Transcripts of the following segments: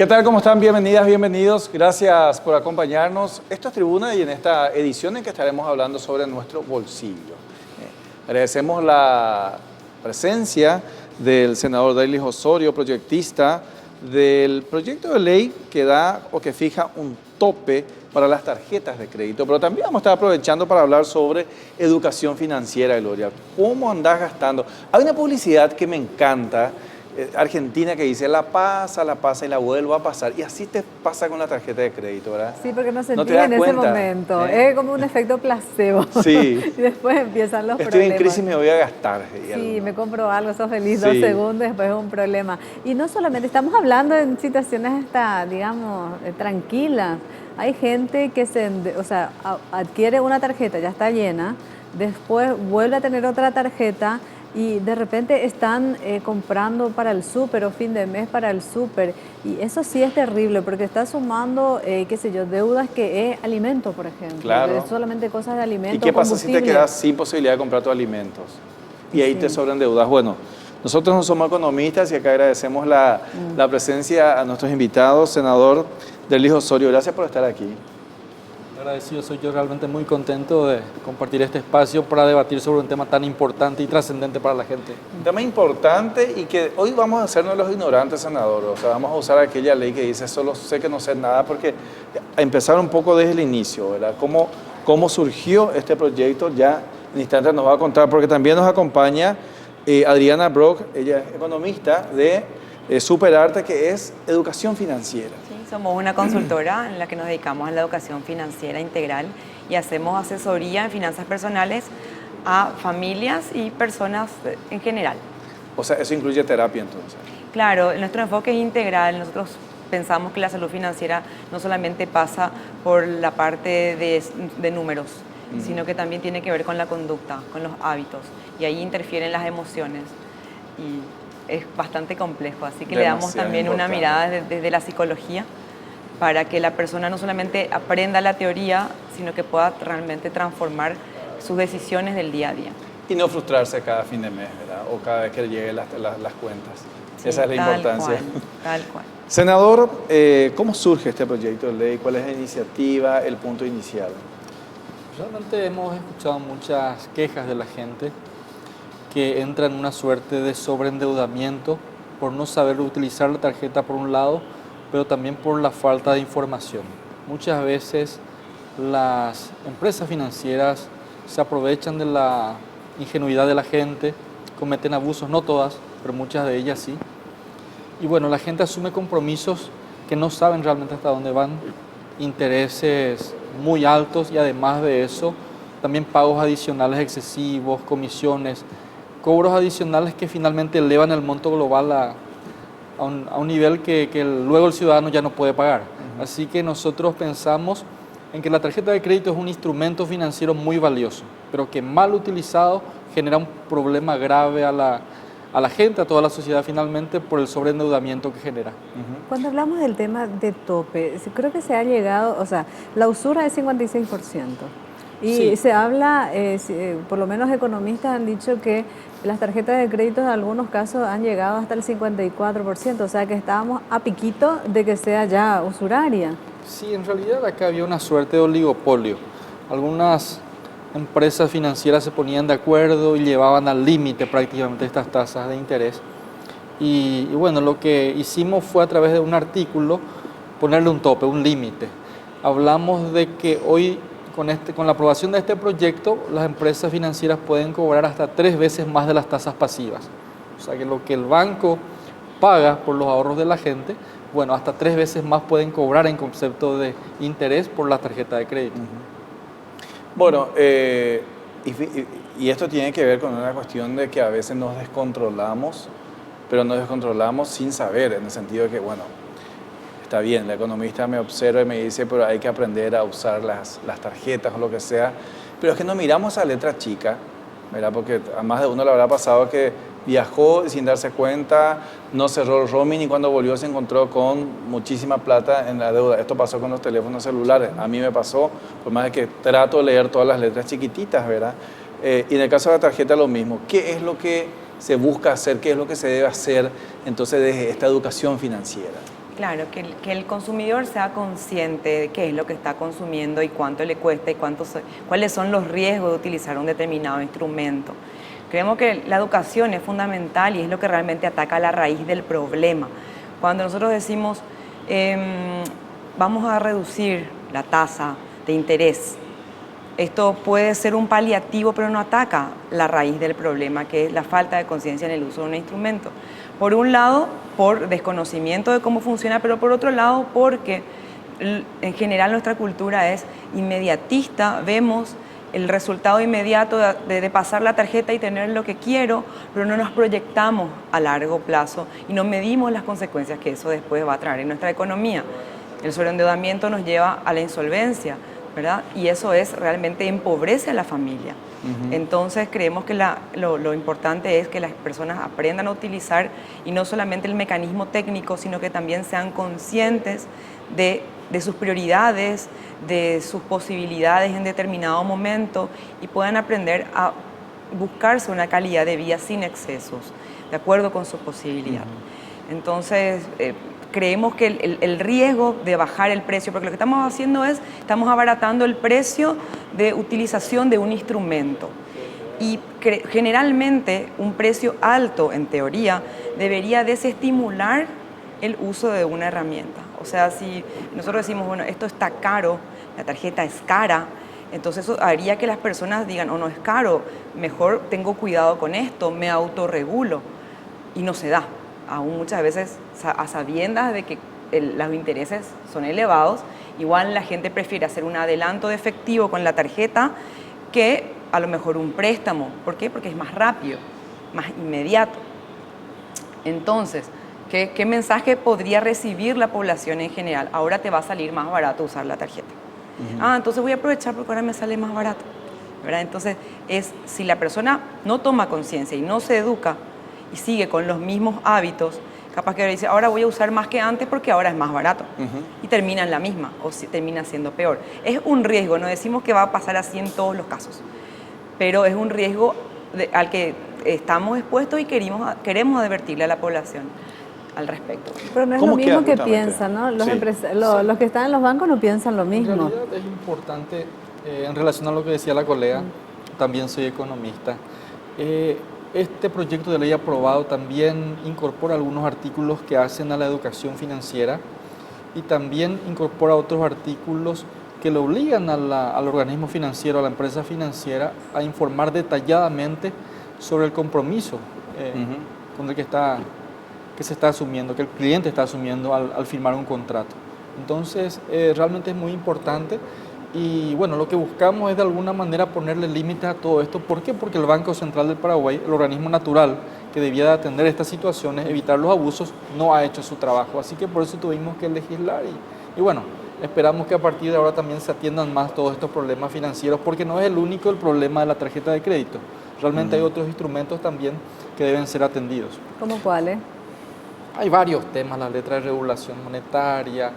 ¿Qué tal? ¿Cómo están? Bienvenidas, bienvenidos. Gracias por acompañarnos. Esto es Tribuna y en esta edición en que estaremos hablando sobre nuestro bolsillo. Agradecemos la presencia del senador Derlis Osorio, proyectista del proyecto de ley que da o que fija un tope para las tarjetas de crédito. Pero también vamos a estar aprovechando para hablar sobre educación financiera, Gloria. ¿Cómo andás gastando? Hay una publicidad que me encanta, argentina, que dice la pasa y la vuelvo a pasar. Y así te pasa con la tarjeta de crédito, ¿verdad? Sí, porque no sentí ¿No te das en ese cuenta? momento. Es como un efecto placebo. Sí. Y después empiezan los Estoy problemas. en crisis, me voy a gastar. Sí, me compro algo, sos feliz, Sí. 2 segundos, después es un problema. Y no solamente, estamos hablando en situaciones hasta, digamos, tranquilas. Hay gente que adquiere una tarjeta, ya está llena, después vuelve a tener otra tarjeta y de repente están comprando para el súper o fin de mes para el súper. Y eso sí es terrible porque está sumando, deudas que es alimento, por ejemplo. Claro. Que es solamente cosas de alimento. ¿Y qué pasa si te quedas sin posibilidad de comprar tus alimentos? Y ahí te sobran deudas. Bueno, nosotros no somos economistas y acá agradecemos la presencia a nuestros invitados, senador Derlis Osorio. Gracias por estar aquí. Agradecido soy yo, realmente muy contento de compartir este espacio para debatir sobre un tema tan importante y trascendente para la gente. Un tema importante y que hoy vamos a hacernos los ignorantes, senador. O sea, vamos a usar aquella ley que dice solo sé que no sé nada, porque a empezar un poco desde el inicio, ¿verdad? ¿Cómo surgió este proyecto? Ya en instantes nos va a contar, porque también nos acompaña Adriana Brock, ella es economista de Superarte, que es educación financiera. Somos una consultora en la que nos dedicamos a la educación financiera integral y hacemos asesoría en finanzas personales a familias y personas en general. O sea, eso incluye terapia entonces. Claro, nuestro enfoque es integral. Nosotros pensamos que la salud financiera no solamente pasa por la parte de números, sino que también tiene que ver con la conducta, con los hábitos. Y ahí interfieren las emociones. Y es bastante complejo, así que le damos también una mirada desde la psicología para que la persona no solamente aprenda la teoría, sino que pueda realmente transformar sus decisiones del día a día. Y no frustrarse cada fin de mes, ¿verdad? O cada vez que lleguen las cuentas. Sí, esa es la importancia. Tal cual. Senador, ¿cómo surge este proyecto de ley? ¿Cuál es la iniciativa, el punto inicial? Realmente hemos escuchado muchas quejas de la gente que entra en una suerte de sobreendeudamiento por no saber utilizar la tarjeta por un lado, pero también por la falta de información. Muchas veces las empresas financieras se aprovechan de la ingenuidad de la gente, cometen abusos, no todas, pero muchas de ellas sí. Y bueno, la gente asume compromisos que no saben realmente hasta dónde van, intereses muy altos y además de eso, también pagos adicionales excesivos, comisiones, cobros adicionales que finalmente elevan el monto global a un nivel que luego el ciudadano ya no puede pagar. Así que nosotros pensamos en que la tarjeta de crédito es un instrumento financiero muy valioso, pero que mal utilizado genera un problema grave a la gente, a toda la sociedad finalmente, por el sobreendeudamiento que genera. Cuando hablamos del tema de tope, creo que se ha llegado, o sea, la usura es 56%. Y sí, se habla, por lo menos economistas han dicho que las tarjetas de crédito en algunos casos han llegado hasta el 54%, o sea que estábamos a piquito de que sea ya usuraria. Sí, en realidad acá había una suerte de oligopolio. Algunas empresas financieras se ponían de acuerdo y llevaban al límite prácticamente estas tasas de interés. Y bueno, lo que hicimos fue a través de un artículo ponerle un tope, un límite. Hablamos de que hoy con la aprobación de este proyecto, las empresas financieras pueden cobrar hasta 3 veces más de las tasas pasivas. O sea que lo que el banco paga por los ahorros de la gente, bueno, hasta 3 veces más pueden cobrar en concepto de interés por la tarjeta de crédito. Bueno, y esto tiene que ver con una cuestión de que a veces nos descontrolamos, pero nos descontrolamos sin saber, en el sentido de que, bueno, está bien, la economista me observa y me dice, pero hay que aprender a usar las tarjetas o lo que sea. Pero es que no miramos a letra chica, ¿verdad? Porque a más de uno le habrá pasado que viajó sin darse cuenta, no cerró el roaming y cuando volvió se encontró con muchísima plata en la deuda. Esto pasó con los teléfonos celulares. A mí me pasó, por más de que trato de leer todas las letras chiquititas, ¿verdad? Y en el caso de la tarjeta lo mismo. ¿Qué es lo que se busca hacer? ¿Qué es lo que se debe hacer entonces de esta educación financiera? Claro, que el consumidor sea consciente de qué es lo que está consumiendo y cuánto le cuesta y cuáles son los riesgos de utilizar un determinado instrumento. Creemos que la educación es fundamental y es lo que realmente ataca a la raíz del problema. Cuando nosotros decimos, vamos a reducir la tasa de interés, esto puede ser un paliativo, pero no ataca la raíz del problema, que es la falta de conciencia en el uso de un instrumento. Por un lado, por desconocimiento de cómo funciona, pero por otro lado, porque en general nuestra cultura es inmediatista, vemos el resultado inmediato de pasar la tarjeta y tener lo que quiero, pero no nos proyectamos a largo plazo y no medimos las consecuencias que eso después va a traer en nuestra economía. El sobreendeudamiento nos lleva a la insolvencia, ¿verdad? Y eso realmente empobrece a la familia. Entonces creemos que lo importante es que las personas aprendan a utilizar y no solamente el mecanismo técnico, sino que también sean conscientes de sus prioridades, de sus posibilidades en determinado momento y puedan aprender a buscarse una calidad de vida sin excesos, de acuerdo con su posibilidad. Entonces, creemos que el riesgo de bajar el precio, porque lo que estamos haciendo estamos abaratando el precio de utilización de un instrumento. Y generalmente un precio alto, en teoría, debería desestimular el uso de una herramienta. O sea, si nosotros decimos, bueno, esto está caro, la tarjeta es cara, entonces eso haría que las personas digan, no es caro, mejor tengo cuidado con esto, me autorregulo. Y no se da. Aún muchas veces, a sabiendas de que los intereses son elevados, igual la gente prefiere hacer un adelanto de efectivo con la tarjeta que a lo mejor un préstamo. ¿Por qué? Porque es más rápido, más inmediato. Entonces, ¿qué mensaje podría recibir la población en general? Ahora te va a salir más barato usar la tarjeta. Entonces voy a aprovechar porque ahora me sale más barato, ¿verdad? Entonces, si la persona no toma conciencia y no se educa y sigue con los mismos hábitos, capaz que dice, ahora voy a usar más que antes porque ahora es más barato. Y termina en la misma o termina siendo peor. Es un riesgo, no decimos que va a pasar así en todos los casos, pero es un riesgo al que estamos expuestos y queremos advertirle a la población al respecto. Pero no es lo mismo que piensan, ¿no? Los que están en los bancos no piensan lo mismo. En realidad es importante, en relación a lo que decía la colega, también soy economista, este proyecto de ley aprobado también incorpora algunos artículos que hacen a la educación financiera y también incorpora otros artículos que le obligan al organismo financiero, a la empresa financiera, a informar detalladamente sobre el compromiso con el que se está asumiendo, que el cliente está asumiendo al firmar un contrato. Entonces, realmente es muy importante. Y bueno, lo que buscamos es de alguna manera ponerle límites a todo esto. ¿Por qué? Porque el Banco Central del Paraguay, el organismo natural que debía de atender estas situaciones, evitar los abusos, no ha hecho su trabajo. Así que por eso tuvimos que legislar y bueno, esperamos que a partir de ahora también se atiendan más todos estos problemas financieros, porque no es el único el problema de la tarjeta de crédito. Realmente hay otros instrumentos también que deben ser atendidos. ¿Cómo cuáles? Hay varios temas, la letra de regulación monetaria,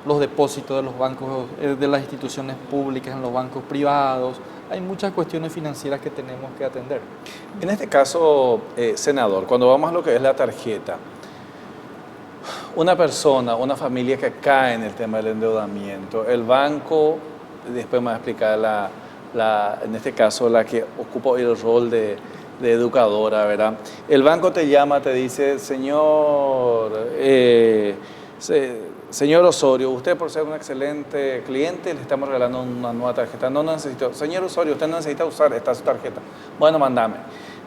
los depósitos de los bancos, de las instituciones públicas en los bancos privados. Hay muchas cuestiones financieras que tenemos que atender. En este caso, senador, cuando vamos a lo que es la tarjeta, una persona, una familia que cae en el tema del endeudamiento, el banco, después me va a explicar en este caso la que ocupa hoy el rol de educadora, ¿verdad? El banco te llama, te dice, señor Osorio, usted por ser un excelente cliente le estamos regalando una nueva tarjeta. No necesito. Señor Osorio, usted no necesita usar esta su tarjeta. Bueno, mándame.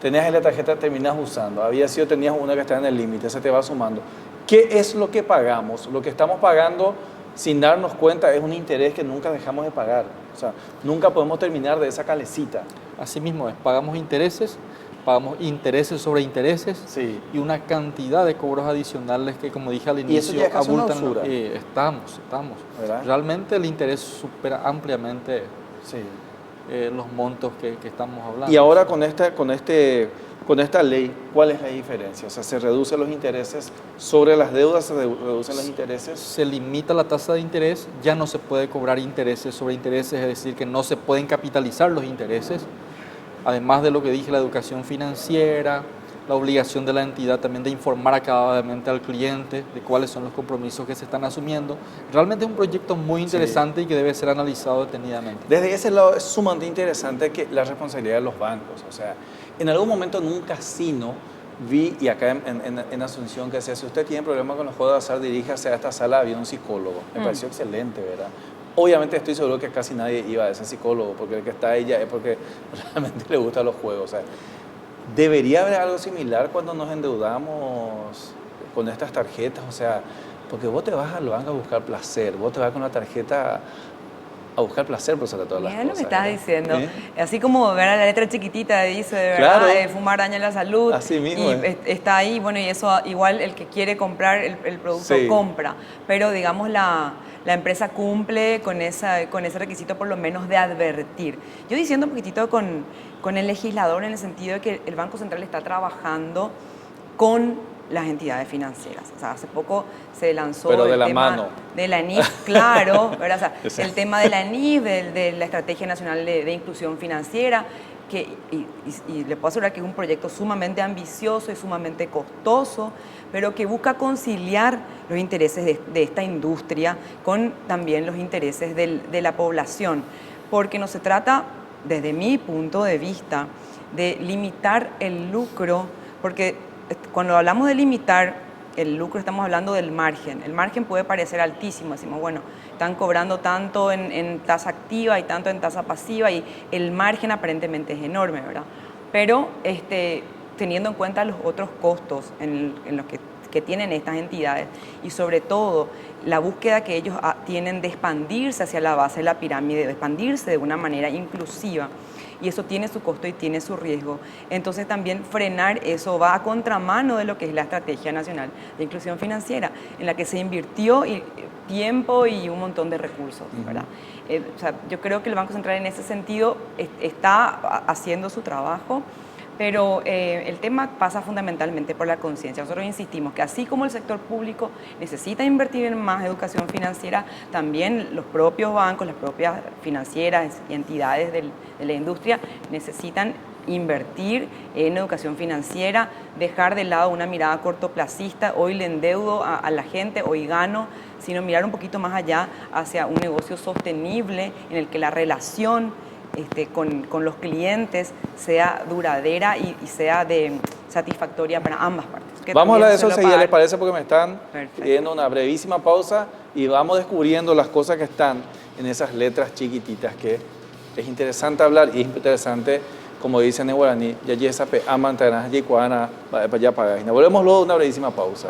Tenías ahí la tarjeta, terminas usando. Tenías una que está en el límite, se te va sumando. ¿Qué es lo que pagamos? Lo que estamos pagando sin darnos cuenta es un interés que nunca dejamos de pagar. O sea, nunca podemos terminar de esa calecita. Así mismo es, pagamos intereses sobre intereses y una cantidad de cobros adicionales que, como dije al inicio, abultan. Estamos. ¿Verdad? Realmente el interés supera ampliamente los montos que estamos hablando. Y ahora con esta ley, ¿cuál es la diferencia? O sea, ¿se reducen los intereses sobre las deudas? ¿Se reducen los intereses? Se limita la tasa de interés, ya no se puede cobrar intereses sobre intereses, es decir, que no se pueden capitalizar los intereses. Además de lo que dije, la educación financiera, la obligación de la entidad también de informar acabadamente al cliente de cuáles son los compromisos que se están asumiendo. Realmente es un proyecto muy interesante y que debe ser analizado detenidamente. Desde ese lado es sumamente interesante que la responsabilidad de los bancos. O sea, en algún momento en un casino vi, y acá en Asunción, que decía, si usted tiene problemas con los juegos de azar, diríjase a esta sala, había un psicólogo. Me pareció excelente, ¿verdad? Obviamente estoy seguro que casi nadie iba a ese psicólogo, porque el que está ahí ya es porque realmente le gustan los juegos. O sea, debería haber algo similar cuando nos endeudamos con estas tarjetas. O sea, porque vos te vas al banco a buscar placer, vos te vas con la tarjeta a buscar placer por sobre todas las Mira cosas. lo que estás ¿verdad? diciendo. ¿Eh? Así como ver a la letra chiquitita dice, de verdad, Claro. fumar daña la salud. Así mismo, Y está ahí, bueno, y eso igual el que quiere comprar el producto Sí. compra. Pero digamos la empresa cumple con ese requisito por lo menos de advertir. Yo diciendo un poquitito con el legislador en el sentido de que el Banco Central está trabajando con las entidades financieras. O sea, hace poco se lanzó Pero de el la tema mano. de la NIF, claro, ¿verdad? O sea, Sí. el tema de la NIF, de la Estrategia Nacional de Inclusión Financiera, y le puedo asegurar que es un proyecto sumamente ambicioso y sumamente costoso, pero que busca conciliar los intereses de esta industria con también los intereses de la población, porque no se trata, desde mi punto de vista, de limitar el lucro, porque cuando hablamos de limitar el lucro estamos hablando del margen. El margen puede parecer altísimo, decimos, bueno, están cobrando tanto en tasa activa y tanto en tasa pasiva y el margen aparentemente es enorme, ¿verdad? Pero teniendo en cuenta los otros costos en los que tienen estas entidades y sobre todo la búsqueda que ellos tienen de expandirse hacia la base de la pirámide, de expandirse de una manera inclusiva, y eso tiene su costo y tiene su riesgo. Entonces también frenar eso va a contramano de lo que es la Estrategia Nacional de Inclusión Financiera, en la que se invirtió tiempo y un montón de recursos, ¿verdad? O sea, yo creo que el Banco Central en ese sentido está haciendo su trabajo, pero el tema pasa fundamentalmente por la conciencia. Nosotros insistimos que así como el sector público necesita invertir en más educación financiera, también los propios bancos, las propias financieras y entidades de la industria necesitan invertir en educación financiera, dejar de lado una mirada cortoplacista, hoy le endeudo a la gente, hoy gano, sino mirar un poquito más allá hacia un negocio sostenible en el que la relación con los clientes sea duradera y sea satisfactoria para ambas partes. Vamos a hablar de eso enseguida, enseguida, ¿les parece? Porque me están Perfecto. pidiendo una brevísima pausa y vamos descubriendo las cosas que están en esas letras chiquititas que es interesante hablar y es interesante, como dicen en guaraní, ya yesape aman tanas yikuana ya pagas. Volvemos luego de una brevísima pausa.